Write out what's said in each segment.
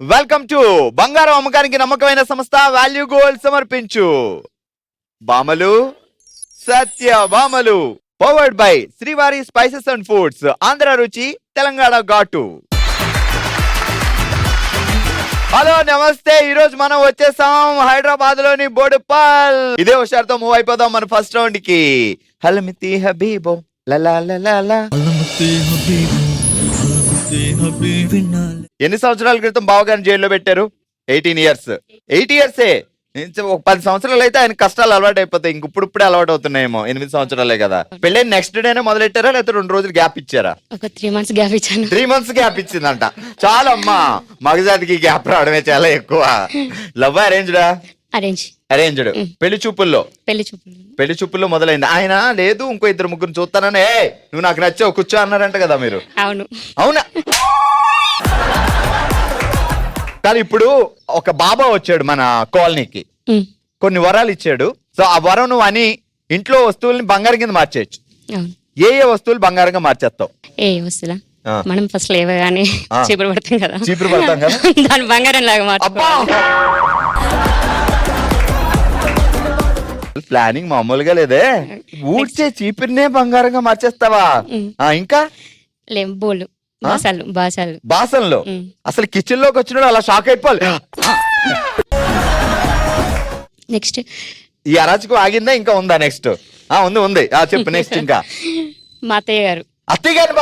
Welcome to బంగారం అమ్మకానికి నమ్మకమైన సంస్థ వాల్యూ గోల్డ్ సమర్పించు బామలు సత్య బామలు పవర్డ్ బై శ్రీవారి స్పైసెస్ అండ్ ఫుడ్స్, ఆంధ్ర రుచి, తెలంగాణ ఘాటు. హలో నమస్తే, ఈ రోజు మనం వచ్చేసాం హైదరాబాద్ లోని బోడుపల్. ఇదే హుషారుతో మూవ్ అయిపోదాం మన ఫస్ట్ రౌండ్ కి. హల్మితి హబీబో లలా లలా. ఎన్ని సంవత్సరాల క్రితం బావగారిని జైల్లో పెట్టారు? 18 years. 8 years ఒక 10 సంవత్సరాలు అయితే ఆయన కష్టాలు అలవాటు అయిపోతాయి. ఇప్పుడే అలవాటు అవుతున్నాయేమో. 8 సంవత్సరాలే కదా. పెళ్ళైన నెక్స్ట్ డేనే మొదలెట్టారా లేకపోతే 2 రోజులు గ్యాప్ ఇచ్చారా? ఒక 3 months గ్యాప్ ఇచ్చాను. 3 months గ్యాప్ ఇచ్చిందంట. చాలా అమ్మా, మగజాతికి గ్యాప్ రావడమే చాలా ఎక్కువ. లవ్ అరేంజ్డా? అరేంజ్డ్. పెళ్లి చూపుల్లో మొదలైంది. ఆయన లేదు ఇంకో 2-3 చూస్తానని, నువ్వు నాకు నచ్చావు కూర్చో అన్నారంట కదా మీరు? అవునా? కానీ ఇప్పుడు ఒక బాబా వచ్చాడు మన కాలనీకి, కొన్ని వరాలు ఇచ్చాడు. సో ఆ వరం నువ్వు అని ఇంట్లో వస్తువుల్ని బంగారం కింద మార్చేయచ్చు. ఏ వస్తువులు బంగారంగా మార్చేస్తావు? వస్తువులా? మనం ఫస్ట్ లేవగానే చీపురు పడతాం కదా, దాని బంగారం లాగా మార్చుకో. ప్లానింగ్ మామూలుగా లేదే. ఊడ్చే చీపురునే బంగారంగా మార్చేస్తావా? ఇంకా బోలు బాసన్లో అసలు కిచెన్ లోకి వచ్చినాడు అలా షాక్ అయిపోవాలి. నెక్స్ట్ ఈ అరాచకం ఆగిందా ఇంకా ఉందా? నెక్స్ట్ ఉంది. చెప్పు నెక్స్ట్. ఇంకా మా అత్తయ్య గారు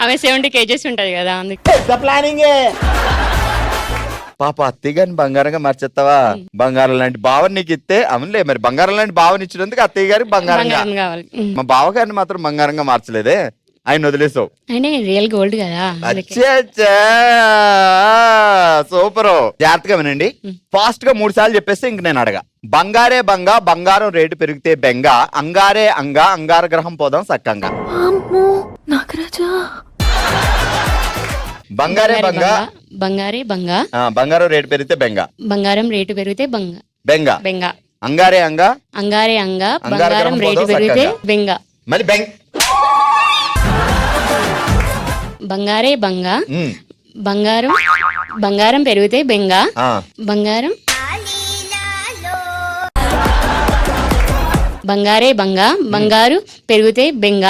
ఆమె 70 kgs ఉంటది కదా, అందుకే ప్లానింగ్. పాప అత్తయ్య గారిని బంగారంగా మార్చేస్తావా? బంగారం లాంటి బావని నీకు ఇస్తే, అవునులే మరి బంగారం లాంటి బావని ఇచ్చినందుకు అత్తయ్య గారికి బంగారంగా కావాలి. మా బావగారిని మాత్రం బంగారంగా మార్చలేదే, ఆయన వదిలేసావు. ఆయన రియల్ గోల్డ్ కదా. సూపర్. జాగ్రత్తగా వినండి, ఫాస్ట్ గా 3 సార్లు చెప్పేస్తే ఇంక నేను అడగా. బంగారే బంగా, బంగారం రేటు పెరిగితే బెంగ, అంగారే అంగా, అంగార గ్రహం పోదాం సక్కంగా. బంగారే బంగా, బంగారం రేటు పెరిగితే బెంగ, బంగారం రేటు పెరిగితే బెంగ, అంగారే అంగా, బంగారం రేటు పెరిగితే బెంగ, మళ్ళీ బంగారే బంగా, బంగారం పెరిగితే బెంగ, బంగారే బంగా, బంగారు పెరిగితే బెంగ,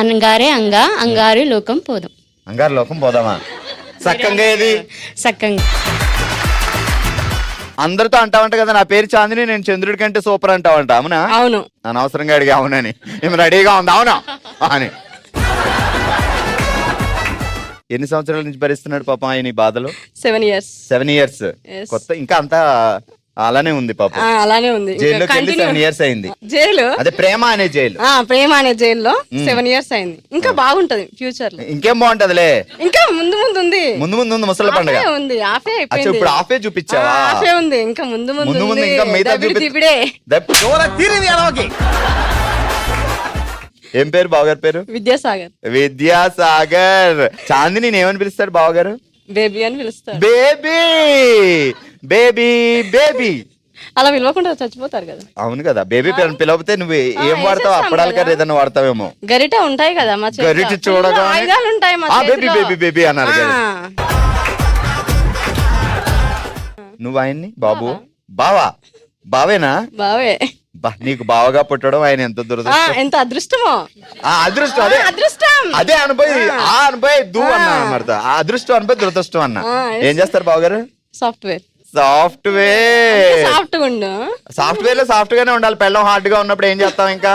అంగారే అంగా, అంగారు లోకం పోదాం. అంగారు లోకం పోదామా? సక్కంగా ఏది? సక్కంగా. అందరితో అంటావంట కదా, నా పేరు చాందిని, నేను చంద్రుడి కంటే సూపర్ అంటావంట. అవునా? అవును. అనవసరంగా అడిగా అవునని. ఏమి రెడీగా ఉంది అవునా అని. ఎన్ని సంవత్సరాల నుంచి భరిస్తున్నాడు పాపం ఆయన ఈ బాధలు? 7 years. 7 years. కొత్త ఇంకా అంతా అలానే ఉంది పాపం. అలానే ఉంది. జైల్లోకి వెళ్ళి 7 years అయింది. జైలు అదే ప్రేమ అనే జైలు. ప్రేమ అనే జైల్లో 7 years అయింది. ఇంకా బాగుంటది ఫ్యూచర్ లో. ఇంకేం బాగుంటదిలే, ఇంకా ముందు ఉంది. ముందు ముసలి పండుగ ఉంది. ఆఫే అయిపోయింది. ఇప్పుడు ఆఫే చూపించావా? ఆఫే ఉంది. ఇంకా ముందు ఇంకా మిగతా చూపిడే. ఏం పేరు బావగారి పేరు? విద్యాసాగర్. చాందిని ఏమని పిలుస్తాడు బావగారు? బేబీ అని పిలుస్తాడు. బేబీ అలా పిలవకుండా చచ్చిపోతారు కదా. అవును కదా. బేబీ పిలవతే నువ్వు ఏం వాడతావు? అప్పడాలి కదా ఏదైనా వాడతావేమో. గరిట ఉంటాయి కదా మా చేతిలో. గరిట చూడగా ఆయుధాలు ఉంటాయి మా చేతిలో. బేబీ అన్నారు కదా. నువ్వు ఆయన్ని బాబు బావేనా? బావే. నీకు బావగా పుట్టడం ఆయన ఎంత దురదృష్టం, ఎంత అదృష్టమో. అదృష్టం అదే అనుభవి దూ అన్నా అన్నమాట. ఆ అదృష్టం అనుభవి దురదృష్టం అన్న. ఏం చేస్తారు బావగారు? సాఫ్ట్వేర్ లో సాఫ్ట్ గానే ఉండాలి. పెళ్ళం హార్డ్ గా ఉన్నప్పుడు ఏం చేస్తాం? ఇంకా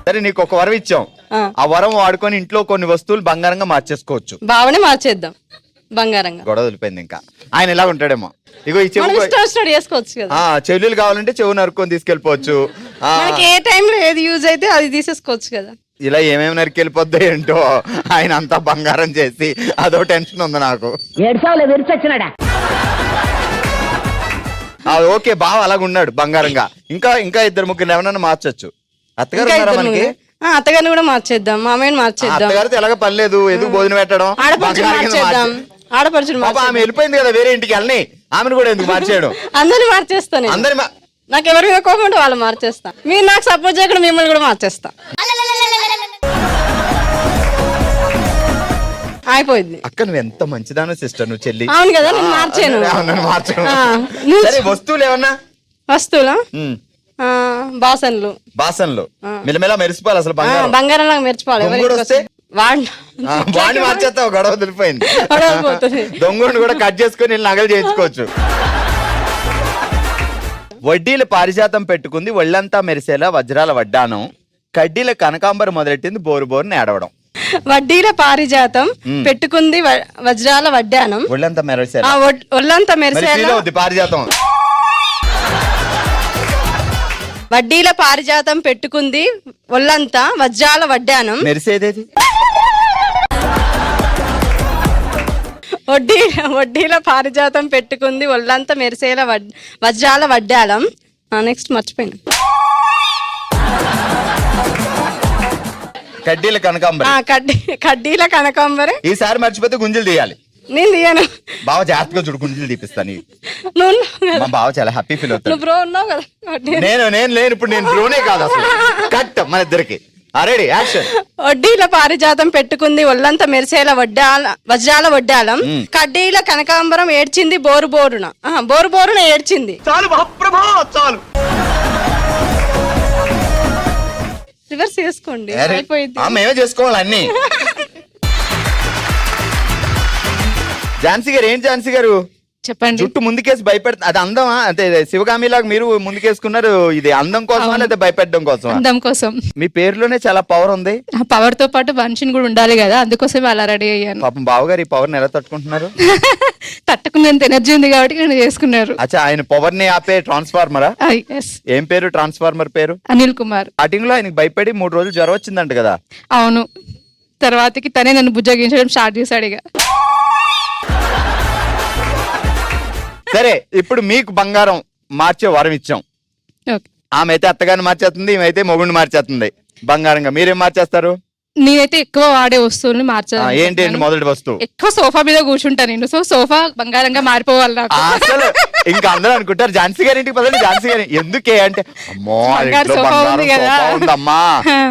సరే, నీకు ఒక వరం ఇచ్చాం. ఆ వరం వాడుకొని ఇంట్లో కొన్ని వస్తువులు బంగారంగా మార్చేసుకోవచ్చు. బావనే మార్చేద్దాం బంగారంగా. గొడవ వదిలిపోయింది. ఇంకా ఆయన ఇలా ఉంటాడేమో. ఇగో ఈ చెవు చేసుకోవచ్చు కదా. చెవులు కావాలంటే చెవు నరుక్కొని తీసుకెళ్ళిపోవచ్చు. ఏ టైంలో ఏది యూజ్ అయితే అది తీసేసుకోవచ్చు కదా. ఇలా ఏమేమి నరికెళ్ళిపోద్దో ఏంటో, ఆయన అంతా బంగారం చేసి అదో టెన్షన్ ఉంది నాకు. ఓకే, బావ అలాగున్నాడు బంగారంగా. ఇంకా 2-3 ఎవరన్నా మార్చొచ్చు. అత్తగారు ఉన్నారా మనకి? అత్తగారిని కూడా మార్చేద్దాం, మామయ్యని మార్చేద్దాం. అత్తగారితో ఎలాగ పని లేదు, ఎందుకు భోజనం పెట్టడం. ఆడపడుచు ఆమె వెళ్ళిపోయింది కదా వేరే ఇంటికి, వెళ్ళని ఆమెను కూడా ఎందుకు మార్చేయడం? అందరిని మార్చేస్తాను. నాకు ఎవరి మీద కోపం ఉంటే వాళ్ళు మార్చేస్తా. మీరు నాకు సపోర్ట్ చేయకుండా మిమ్మల్ని కూడా మార్చేస్తా. అయిపోయింది. అక్క నువ్వు ఎంత మంచిదానో సిస్టర్, నువ్వు చెల్లి. అవును కదా, నేను మార్చాను. సరే వస్తువులు ఏమన్నా? వస్తువులా? బాసన్లు. బాసన్లు మిలమిలా మెరిసిపోవాలి అసలు, బంగారం లాగా మెరిచిపోవాలి. వాడిని మార్చేస్తావు, గొడవ తెలిపోయింది. దొంగను కూడా కట్ చేసుకుని నగలు చేయించుకోవచ్చు. వడ్డీల పారిజాతం పెట్టుకుంది ఒళ్ళంతా మెరిసేలా వజ్రాల వడ్డానం, కడ్డీల కనకాంబరం మొదలెట్టింది బోరు బోరుని ఏడవడం. వడ్డీల పారిజాతం పెట్టుకుంది వజ్రాల వడ్డానం, ఒళ్ళంతా మెరిసేలా. ఒళ్ళంతా మెరిసేలా పారిజాతం. వడ్డీల పారిజాతం పెట్టుకుంది ఒళ్ళంతా వజ్రాల వడ్డానం, మెరిసేదేది? వడ్డీల పారిజాతం పెట్టుకుంది ఒళ్ళంతా మెరిసేలా వజ్రాల వడ్డాలం. నెక్స్ట్ మర్చిపోయినా. కడ్డీల కనకాంబరం. కడ్డీల కనకాంబరం. ఈసారి మర్చిపోతే గుంజలు తీయాలి. నేను తీయను. బావ జాగ్రత్తగా చూడు, గుంజలు తీపిస్తాను. నువ్వు మా బావ చాలా హ్యాపీ ఫీల్ అవుతాడు. బ్రో ఉన్నావు కదా. నేను లేను ఇప్పుడు, నేను బ్రోనే కాదు అసలు. కట్ మన ఇద్దరికి. Ready action. వడ్డీల పారిజాతం పెట్టుకుంది ఒళ్ళంతా మెరిసేల వజ్రాల వడ్డాలం, కడ్డీల కనకాంబరం ఏడ్చింది బోరు బోరున ఏడ్చింది. చాలు మహాప్రభా చాలు. రివర్స్ చేసుకోండి. మేమే చేసుకోవాలి అన్ని. ఝాన్సీ గారు, ఏంటి ఝాన్సీ గారు చెప్పండి. జుట్టు ముందుకేసి భయపెడతా, అది అందమా? అంటే శివగామిలాగా మీరు ముందుకేసుకున్నారు, ఇది అందం కోసమా లేదా భయపెట్టడం కోసం? అందం కోసం. మీ పేరులోనే చాలా పవర్ ఉంది. ఆ పవర్ తో పాటు మనిషిని కూడా ఉండాలి కదా, అందుకోసం అలా రెడీ అయ్యాను. పాపం బావగారు ఈ పవర్ ని ఎలా తట్టుకుంటున్నారు? తట్టుకునేంత ఎనర్జీ ఉంది కాబట్టి నేను చేసుకున్నారు. అచ్చా, ఆయన పవర్ ని ఆపే ట్రాన్స్ఫార్మరా? ఏం పేరు ట్రాన్స్ఫార్మర్ పేరు? అనిల్ కుమార్. స్టార్టింగ్ లో ఆయనకి భయపడి 3 రోజులు జ్వరం వచ్చిందంట కదా? అవును, తర్వాతకి తనే నన్ను బుజ్జగించడం స్టార్ట్ చేశాడు. ఇక సరే, ఇప్పుడు మీకు బంగారం మార్చే వరం ఇచ్చాం. ఆమె అయితే అత్తగారిని మార్చేస్తుంది, ఈమె మొగుడిని మార్చేస్తుంది. బంగారంగా మీరేం మార్చేస్తారు? నేనైతే ఎక్కువ వాడే వస్తువుల్ని మార్చాను. ఏంటి మొదటి వస్తువు? ఎక్కువ సోఫా మీద కూర్చుంటా నేను, సో సోఫా బంగారంగా మారిపోవాలి నాకు. అసలు ఇంకా అందరూ అనుకుంటారు ఝాన్సీ గారి ఇంటికి పదండి, ఝాన్సీ గారి ఎందుకే అంటే, అమ్మో ఉందమ్మా,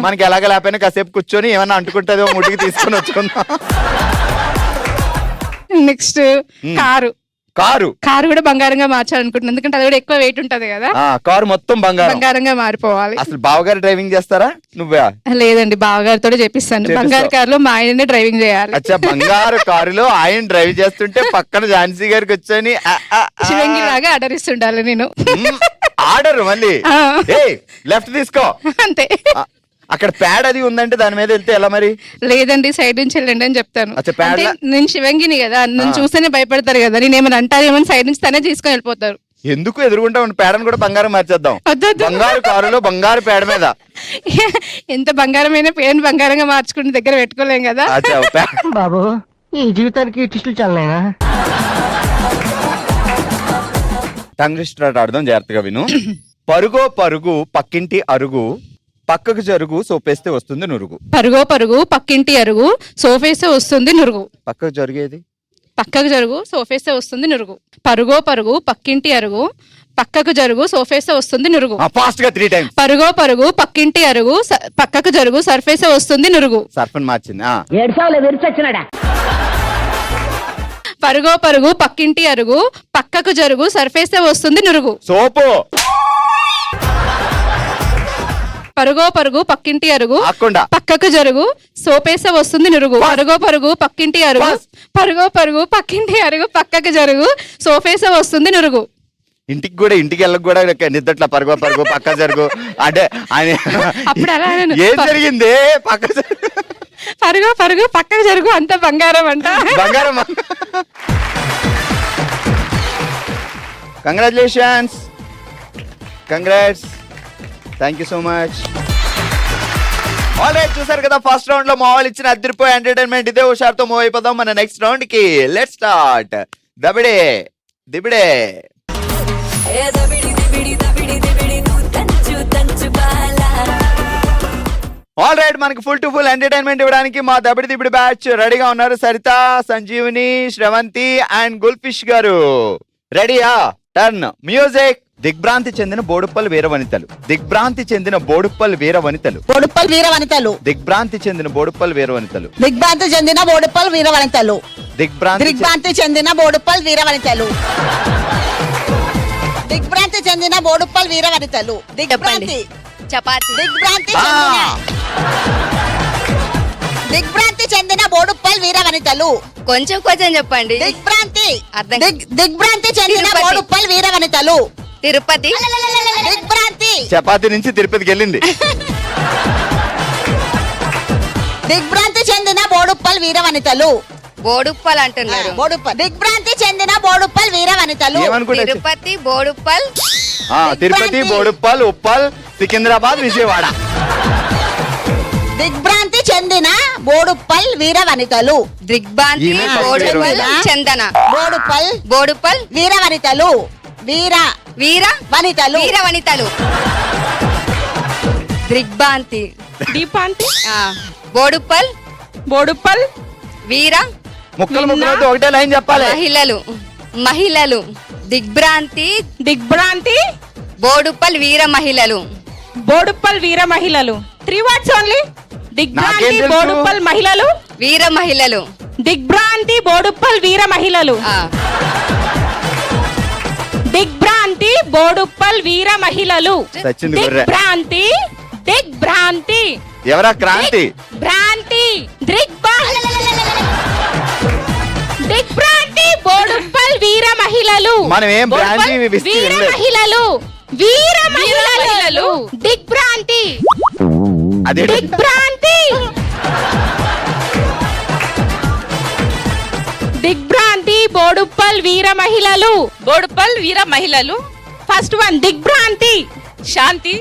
మనకి ఎలాగ లేకపోయినా కాసేపు కూర్చొని ఏమన్నా అంటుకుంటుందో ముడికి తీసుకొని వచ్చుకుందాం. నెక్స్ట్ కారు కూడా బంగారంగా మార్చాలనుకుంటున్నాను, ఎందుకంటే అది కూడా ఎక్కువ వెయిట్ ఉంటది కదా. కారు మొత్తం బంగారంగా మారిపోవాలి. అసలు బావగారు డ్రైవింగ్ చేస్తారా నువ్వే? లేదండి, బావగారితో చేపిస్తాను. బంగారు కారులో మా ఆయననే డ్రైవింగ్ చేయాలి. అచ్చా, బంగారు కారులో ఆయన డ్రైవ్ చేస్తుంటే పక్కన ఝాన్సీ గారికి వచ్చని శివంగి లాగా ఆర్డర్ ఇస్తుండాలి నేను. ఆర్డర్ మళ్ళీ లెఫ్ట్ తీసుకో అంతే. అక్కడ ప్యాడ్ అది ఉందంటే దాని మీద వెళ్తే ఎలా మరి? లేదండి, సైడ్ నుంచి వెళ్ళండి అని చెప్తాను. నేను శివంగిని కదా, నన్ను చూస్తేనే భయపడతారు కదా, నేను ఏమైనా అంటారేమో సైడ్ నుంచి తనే తీసుకొని వెళ్ళిపోతారు. ఎందుకు ఎదురుకుంటా పేడను కూడా బంగారం మార్చేద్దాం. బంగారు కారులో బంగారు పేడ మీద. ఎంత బంగారమైన పేడను బంగారంగా మార్చుకుని దగ్గర పెట్టుకోలేం కదా బాబు. ఈ జీవితానికి టిస్టులు చాలనా? టంగ్ ట్విస్టర్ ఆడదాం, జాగ్రత్తగా విను. పరుగో పరుగు పక్కింటి అరుగు, పక్కకు జరుగు సోపేస్తే వస్తుంది నురుగు. పరుగో పరుగు పక్కింటి అరుగు, సోఫేస్తే వస్తుంది నురుగు. పక్కకు జరిగేది? పక్కకు జరుగు సోఫేస్తే వస్తుంది నురుగు. పరుగో పరుగు పక్కింటి అరుగు, పక్కకు జరుగు సోఫేస్తే వస్తుంది నురుగు. ఫాస్ట్ గా 3 టైమ్స్. పరుగో పరుగు పక్కింటి అరుగు, పక్కకు జరుగు సర్ఫేస్తే వస్తుంది నురుగు. సర్ఫన్ మార్చింది. పరుగో పరుగు పక్కింటి అరుగు, పక్కకు జరుగు సర్ఫేస్తే వస్తుంది నురుగు. సోపు. పరుగో పరుగు పక్కింటి అరుగు, పక్కకు జరుగు సోపేస్తే వస్తుంది నురుగు. పరుగో పరుగు పక్కింటి అరుగు, పరుగో పరుగు పక్కింటి అరుగు, పక్కకు జరుగు సోఫేస్తే వస్తుంది నురుగు. ఇంటికి కూడా, ఇంటికి వెళ్ళక కూడా నిద్దట్లా పరుగు పరుగు పక్క జరుగు అంటే ఆయన అప్పుడు అలా ఏం జరిగింది? పక్క పరుగో పరుగు పక్కకు జరుగు, అంత బంగారం అంట. బంగారం. Congratulations, congrats, thank you so much. Alright, చూసారు కదా ఫస్ట్ రౌండ్ లో మా వాళ్ళు ఇచ్చిన అదిరిపోయే ఎంటర్టైన్మెంట్. ఇదే హుషారుతో మూవ్ అయిపోదాం మన నెక్స్ట్ రౌండ్ కి. Let's start. దబిడే దిబిడే. ఆల్రైట్, మనకి ఫుల్ టు ఫుల్ ఎంటర్టైన్మెంట్ ఇవ్వడానికి మా దబిడి దిబిడి బ్యాచ్ రెడీగా ఉన్నారు. సరిత, సంజీవని, శ్రవంతి అండ్ గుల్ఫిష్ గారు రెడీయా? Turn music. దిగ్భ్రాంతి చెందిన బోడుప్పల్ వీర వనితలు. దిగ్భ్రాంతి చెందిన బోడుప్పల్ వీర వనితలు. బోడుప్పల్ వీర వనితలు. దిగ్భ్రాంతి చెందిన బోడుప్పల్ వీర వనితలు. దిగ్భ్రాంతి చెందిన బోడుప్పల్ వీర వనితలు. దిగ్భ్రాంతి చెందిన బోడుప్పల్ వీర వనితలు. దిగ్భ్రాంతి చెందిన బోడుప్పల్ వీర వనితలు. దిగ్భ్రాంతి చపాతి. దిగ్భ్రాంతి చెందిన దిగ్భ్రాంతి చెందిన బోడుప్పల్ వీర వనితలు. కొంచెం కొంచెం చెప్పండి. దిగ్భ్రాంతి అర్థం. దిగ్భ్రాంతి చెందిన తిరుపతి. బోడుప్పల్ వీర వనితలు. తిరుపతి. దిగ్భ్రాంతి చపాతి నుంచి తిరుపతికి వెళ్ళింది. దిగ్భ్రాంతి చెందిన బోడుప్పల్ వీర వనితలు. బోడుప్పల్ అంటున్నారు. బోడుప్పల్ దిగ్భ్రాంతి చెందిన బోడుప్పల్ వీర వనితలు. ఏమనుకుంటా? తిరుపతి, బోడుప్పల్. తిరుపతి, బోడుప్పల్, ఉప్పల్, సికింద్రాబాద్, విజయవాడ. దిగ్భ్రాంతి చెందిన బోడుప్పల్ వీర వనితలు. దిగ్భ్రాంతి, ఈమె బోడుప్పల్, చెందిన చందన. బోడుప్పల్ బోడుప్పల్ వీర వనితలు. వీర వీర వనితలు. వీర వనితలు. దిగ్భ్రాంతి. దీపాంతి బోడుప్పల్ బోడుప్పల్ వీర ముక్కలు ముక్కలు ఒకటే లైన్ చెప్పాలి. మహిళలు. మహిళలు. దిగ్భ్రాంతి దిగ్భ్రాంతి బోడుప్పల్ వీర మహిళలు. బోడుప్పల్ వీర మహిళలు. 3 words ఓన్లీ. నాకేం దిగ్భ్రాంతి తెలుసు? బోడుప్పల్ మహిళలు. వీర మహిళలు. దిగ్భ్రాంతి బోడుప్పల్ వీర మహిళలు. ఆ, దిగ్భ్రాంతి బోడుప్పల్ వీర మహిళలు. సచ్చింది గొర్రె. దిగ్భ్రాంతి దిగ్భ్రాంతి ఎవరా క్రాంతి? భ్రాంతి దిగ్భ్రాంతి బోడుప్పల్ వీర మహిళలు. మనం ఏం బ్రాంతి విస్కీ వీర వినలేదు. మహిళలు. వీర మహిళలు. దిగ్భ్రాంతి అదే దిగ్భ్రాంతి దిగ్భ్రాంతి బోడుప్పల్ వీర మహిళలు. బోడుప్పల్ వీర మహిళలు. ఫస్ట్ వన్ దిగ్భ్రాంతి. శాంతి.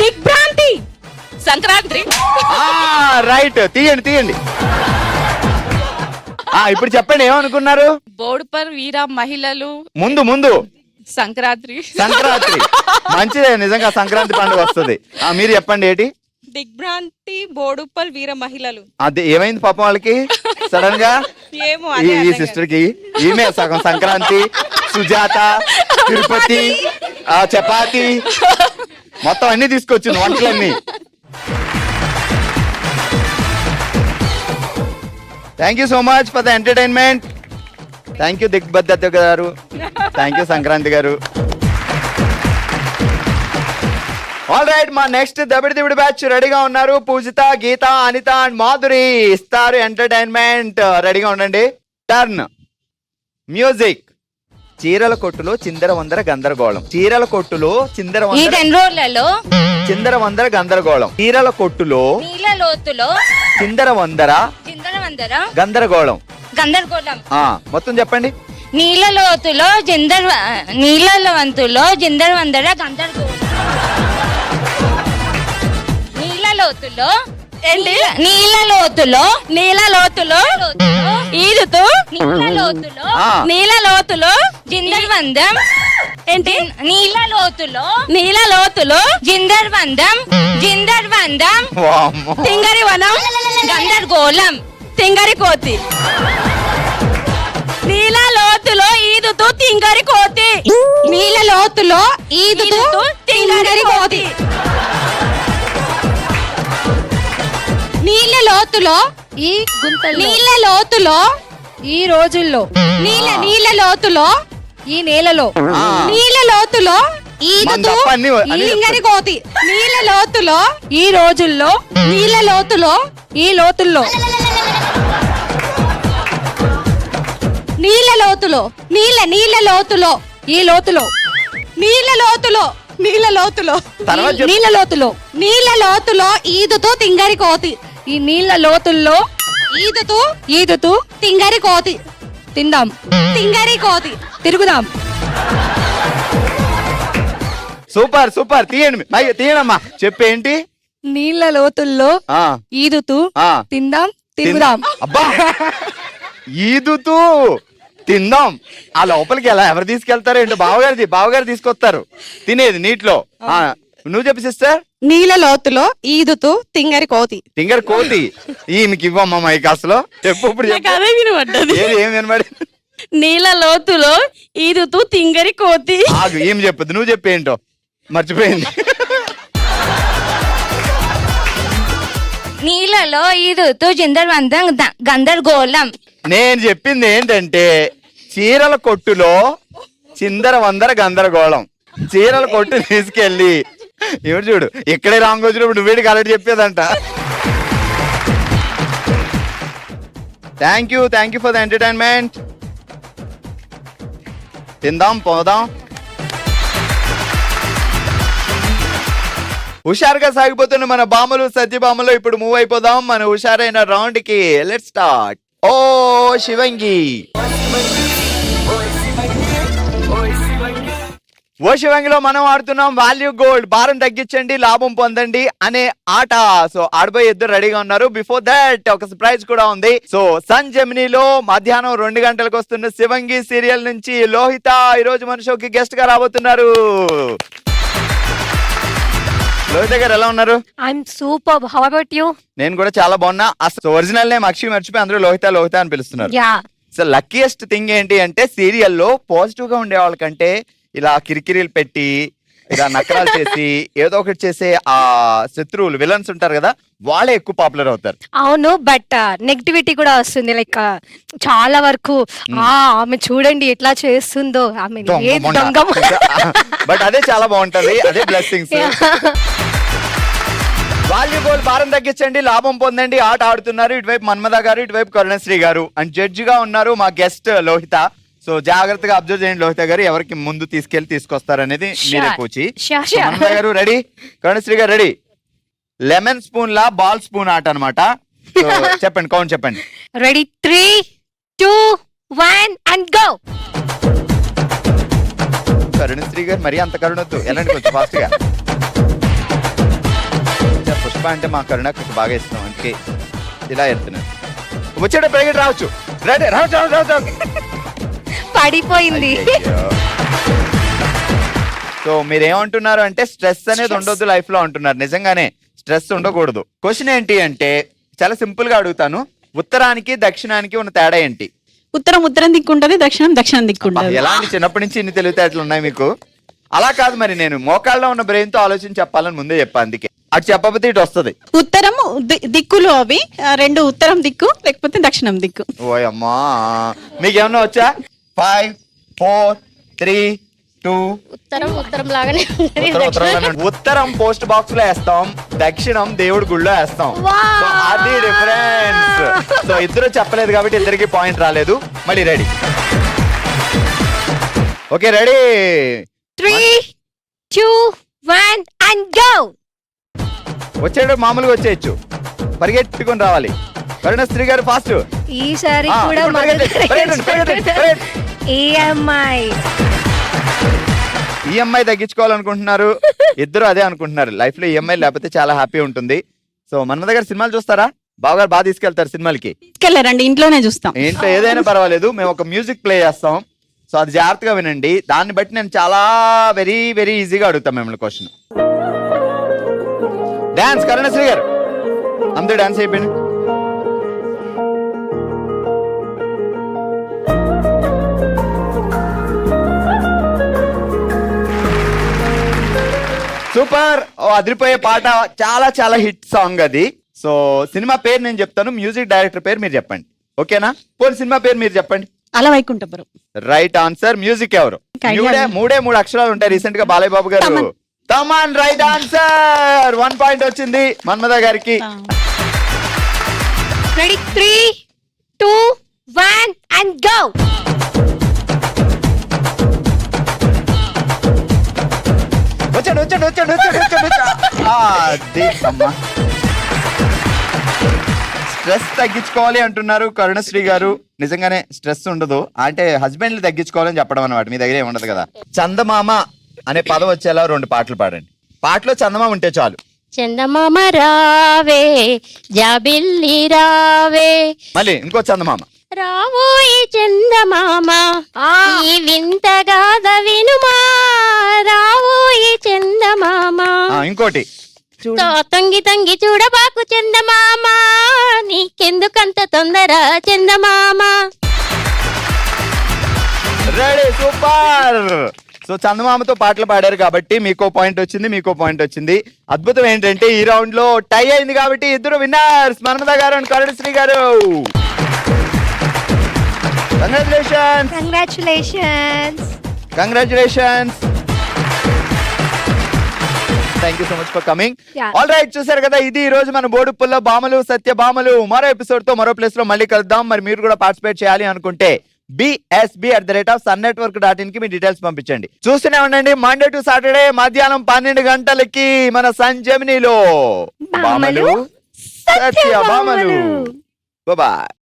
దిగ్భ్రాంతి సంక్రాంతి. రైట్, తీయండి తీయండి. ఇప్పుడు చెప్పండి ఏమనుకున్నారు? బోడుప్పల్ వీర మహిళలు. ముందు ముందు సంక్రాంతి. సంక్రాంతి. మంచిదే, నిజంగా సంక్రాంతి పండుగ వస్తుంది. మీరు చెప్పండి ఏంటి? దిగ్భ్రాంతి బోడుప్పల్ వీర మహిళలు. అది ఏమైంది పాపం వాళ్ళకి సడన్ గా? ఏమో ఈ సిస్టర్ కి ఈమె సగం సంక్రాంతి, సుజాత, తిరుపతి, చపాతి మొత్తం అన్ని తీసుకొచ్చింది వంటలన్నీ. Thank you so much for the entertainment. Thank you దిగ్బద్ధత గారు. థ్యాంక్ యూ సంక్రాంతి గారు. ఆల్ రైట్, మా నెక్స్ట్ దబిడి బ్యాచ్ రెడీగా ఉన్నారు. పూజిత, గీత, అనిత అండ్ మాధురి ఇస్తారు ఎంటర్టైన్మెంట్. రెడీగా ఉండండి. Turn music. చీరల కొట్టులో చిందర వందర గందరగోళం. చీరల కొట్టులో చిందర ఈ 2 రోజులలో చిందర వందర గందరగోళం. చీరల కొట్టులో నీళ్ళ లోతులో చిందర వందర గందరగోళం. గందరగోళం. మొత్తం చెప్పండి. నీళ్ళ లోతులో జిందర్ వందర గందరగోళం. నీళ్ళ లోతులో ఈదుతూ నీళ్ళ లోతులో జిందర్ వందం. ఏంటి? నీళ్ళ లోతులో జిందర్ వందం వామ్మో. తింగరి వనం గందరగోళం. తింగరి కోతి. నీళ్ళ లోతులో ఈదుతూ తింగరి కోతి. నీళ్ళ లోతులో ఈదుతూ తింగరి కోతి. నీళ్ళ లోతులో ఈ రోజుల్లో నీళ్ళ లోతులో ఈ నేలలో నీళ్ళ లోతులో ఈదుతూ మన తప్ప అన్ని తింగరి కోతి. నీళ్ళ లోతులో ఈ రోజుల్లో నీళ్ళ లోతులో ఈ లోతుల్లో నీళ్ళ లోతులో ఈ లోతులో తర్వాత చెప్పు. నీళ్ళ లోతులో ఈదుతూ తింగరి కోతి. ఈ నీళ్ళ లోతుల్లో ఈదుతూ తింగరి కోతి. తిందాం తింగరి కోతి. తిరుగుదాం. Super super. తీయండి తీయనమ్మా. చెప్పేంటి? నీళ్ళ లోతుల్లో ఈదుతూ తిందాం తిరుగుదాం. అబ్బా, ఈదుతూ తిందాం. ఆ లోపలికి ఎలా ఎవరు తీసుకెళ్తారు ఏంటో? బావగారు తీసుకొస్తారు తినేది నీటిలో. నువ్వు చెప్పు సిస్టర్. నీళ్ళ లోతులో ఈదుతూ తింగరి కోతి. ఈమెకి ఇవ్వమ్మా మైక్ అసలు చెప్పు. ఇప్పుడు చెప్పు. ఏది ఏం వినబడి? నీళ్ళ లోతులో ఈదుతూ తింగరి కోతి. ఆగు, ఏం చెప్పదు, నువ్వు చెప్పేంటో మర్చిపోయింది. నీళ్ళలో ఈదుతూ గందరగోళం. నేను చెప్పింది ఏంటంటే చీరల కొట్టులో చిందర వందర గందరగోళం. చీరల కొట్టు తీసుకెళ్ళి ఎవరు చూడు ఇక్కడే రాంగ్ వచ్చినప్పుడు నువ్వేడికి అలర్ట్ చెప్పేదంట. Thank you for the entertainment. తిందాం పోదాం. హుషారుగా సాగిపోతున్న మన బామ్మలు సత్యభామలో ఇప్పుడు మూవ్ అయిపోదాం మన హుషారైన రౌండ్ కి. Let's start. ఓ శివంగి, ఓ శివంగిలో మనం ఆడుతున్నాం వాల్యూ గోల్డ్, భారం తగ్గించండి లాభం పొందండి అనే ఆట. సో ఆడబోయే ఇద్దరు రెడీగా ఉన్నారు. బిఫోర్ దాట్ ఒక సర్ప్రైజ్ కూడా ఉంది. సో సన్ జెమినీలో మధ్యాహ్నం 2 గంటలకు వస్తున్న శివంగి సీరియల్ నుంచి లోహిత ఈ రోజు మన షోకి గెస్ట్ గా రాబోతున్నారు. లోహిత గారు ఎలా ఉన్నారు? I'm super. How about you? నేను కూడా చాలా బాగున్నా. అసలు ఒరిజినల్ నేమ్ అక్షయ్ మర్చిపోయి అందరూ లోహిత లోహిత అని పిలుస్తున్నారు. యా. సో లక్కీయెస్ట్ థింగ్ ఏంటి అంటే సీరియల్లో పాజిటివ్ గా ఉండే వాళ్ళకంటే ఇలా కిరికిరీలు పెట్టి ఇలా నకరాలు చేసి ఏదో ఒకటి చేసే ఆ శత్రువులు విలన్స్ ఉంటారు కదా, వాళ్ళే ఎక్కువ పాపులర్ అవుతారు. అవును, బట్ నెగిటివిటీ కూడా వస్తుంది. లైక్ చాలా వరకు ఆమె చూడండి ఎట్లా చేస్తుందో, ఆమె బట్ అదే చాలా బాగుంటది, అదే బ్లెస్సింగ్స్. వాల్యూబాల్ భారం తగ్గించండి లాభం పొందండి ఆట ఆడుతున్నారు. ఇటువైపు మన్మద గారు, ఇటువైపు కరుణశ్రీ గారు అండ్ జడ్జి గా ఉన్నారు మా గెస్ట్ లోహిత. సో జాగ్రత్తగా అబ్జర్వ్ చేయండి లోహిత గారు, ఎవరికి ముందు తీసుకొస్తారనేది మీరే కూచి. మన్మద గారు రెడీ, కరుణశ్రీ గారు రెడీ. లెమన్ స్పూన్ లా బాల్ స్పూన్ ఆట అనమాట. చెప్పండి, కౌంట్ చెప్పండి. Ready 3, 2, 1 and go. కరుణశ్రీ గారు మరీ అంత కరుణొద్దు, ఎలాంటి కొంచెం ఫాస్ట్ గా. పుష్ప అంటే మా కరుణ కొంచెం బాగా ఇస్తాం, అందుకే ఇలా వెళ్తున్నారు. వచ్చేట పరిగెట్టి రావచ్చు. రెడీ, రావచ్చు. పడిపోయింది. సో మీరేమంటున్నారు అంటే స్ట్రెస్ అనేది ఉండొద్దు లైఫ్ లో అంటున్నారు. నిజంగానే స్ట్రెస్ ఉండకూడదు. క్వశ్చన్ ఏంటి అంటే చాలా సింపుల్ గా అడుగుతాను, ఉత్తరానికి దక్షిణానికి ఉన్న తేడా ఏంటి? ఉత్తరం దిక్కుంటది, దక్షిణం దిక్కుంటది. ఎలాంటి చిన్నప్పటి నుంచి ఇన్ని తెలివితేటలు ఉన్నాయి మీకు? అలా కాదు మరి, నేను మోకాళ్ళలో ఉన్న బ్రెయిన్ తో ఆలోచించి చెప్పాలని ముందే చెప్పా, అందుకే అటు చెప్పకపోతే ఇటు వస్తుంది. ఉత్తరము దిక్కులు అవి 2, ఉత్తరం దిక్కు లేకపోతే దక్షిణం దిక్కు. ఓయమ్మా, మీకేమన్నా వచ్చా? 5, 4, 3, 2. ఉత్తరం లాగానే ఉత్తరం పోస్ట్ బాక్స్ లో వేస్తాం, దక్షిణం దేవుడి గుళ్ళో వేస్తాం. సో అది డిఫరెన్స్. సో ఇద్దరు చెప్పలేదు కాబట్టి ఇద్దరికి పాయింట్ రాలేదు. మళ్ళీ ready? Okay ready. 3, 2, 1 and go. వచ్చేటప్పుడు మామూలుగా వచ్చేయచ్చు, పరిగెట్టుకొని రావాలి. కరుణశ్రీ గారు ఫాస్ట్. ఈసారి కూడా ఈఎంఐ తగ్గించుకోవాలనుకుంటున్నారు ఇద్దరు, అదే అనుకుంటున్నారు. లైఫ్ లో ఈఎంఐ లేకపోతే చాలా హ్యాపీ ఉంటుంది. సో మన దగ్గర సినిమాలు చూస్తారా? బావగారు బాగా తీసుకెళ్తారు సినిమాలకి? తీసుకెళ్లారండి, ఇంట్లోనే చూస్తాం. ఇంట్లో ఏదైనా పర్వాలేదు, మేము ఒక మ్యూజిక్ ప్లే చేస్తాం. సో అది జాగ్రత్తగా వినండి, దాన్ని బట్టి నేను చాలా వెరీ వెరీ ఈజీగా అడుగుతాం మిమ్మల్ని క్వశ్చన్. డాన్స్ కరుణశ్రీ గారు, అందరూ డాన్స్ అయిపోయింది. సూపర్, ఓ అదిరిపోయే పాట, చాలా చాలా హిట్ సాంగ్ అది. సో సినిమా పేరు నేను చెప్తాను, మ్యూజిక్ డైరెక్టర్ పేరు మీరు చెప్పండి, ఓకేనా? పోనీ సినిమా పేరు మీరు చెప్పండి. అలా వైకుంఠపురం. Right answer. మ్యూజిక్ ఎవరు? మూడే 3 అక్షరాలు ఉంటాయి. రీసెంట్ గా బాలయ్య బాబు గారు తమన్. Right answer. 1 పాయింట్ వచ్చింది మన్మద గారికి. Ready 3, 2, 1 and go. వచ్చాడు. స్ట్రెస్ తగ్గించుకోవాలి అంటున్నారు కరుణశ్రీ గారు. నిజంగానే స్ట్రెస్ ఉండదు అంటే హస్బెండ్లు తగ్గించుకోవాలని చెప్పడం అన్నమాట. మీ దగ్గర ఏముండదు కదా. చందమామ అనే పదం వచ్చేలా 2 పాటలు పాడండి. పాటలో చందమామ ఉంటే చాలు. చందమామ రావే జాబిల్లి రావే. మళ్ళీ ఇంకో చందమామ. రావోయి చందమామ ఈ వింత గాథ వినుమా. రావోయి చందమామ. ఇంకోటి. తొంగి చూడబాకు చందమామ, నీకెందుకంత తొందర చందమామ. Ready, super. సో చందమామతో పాటలు పాడారు కాబట్టి మీకో పాయింట్ వచ్చింది. అద్భుతం ఏంటంటే ఈ రౌండ్ లో టై అయింది కాబట్టి ఇద్దరు విన్నర్స్, మన్మథ గారు అండ్ కరుణశ్రీ గారు. Congratulations. Thank you so much for coming. All right, చూసారు కదా, ఇది ఈ రోజు మన బోడుపుల్ల బామలు సత్య బామలు. మరో ఎపిసోడ్ తో మరో ప్లేస్ లో మళ్ళీ కలుద్దాం. మరి మీరు కూడా పార్టిసిపేట్ చేయాలి అనుకుంటే bsb@sunnetwork.in కి మీ డీటెయిల్స్ పంపించండి. చూస్తూనే ఉండండి మండే టు సాటర్డే మధ్యాహ్నం 12 గంటలకి మన సన్ జెమినీలో బామలు సత్య బామలు. బాయ్.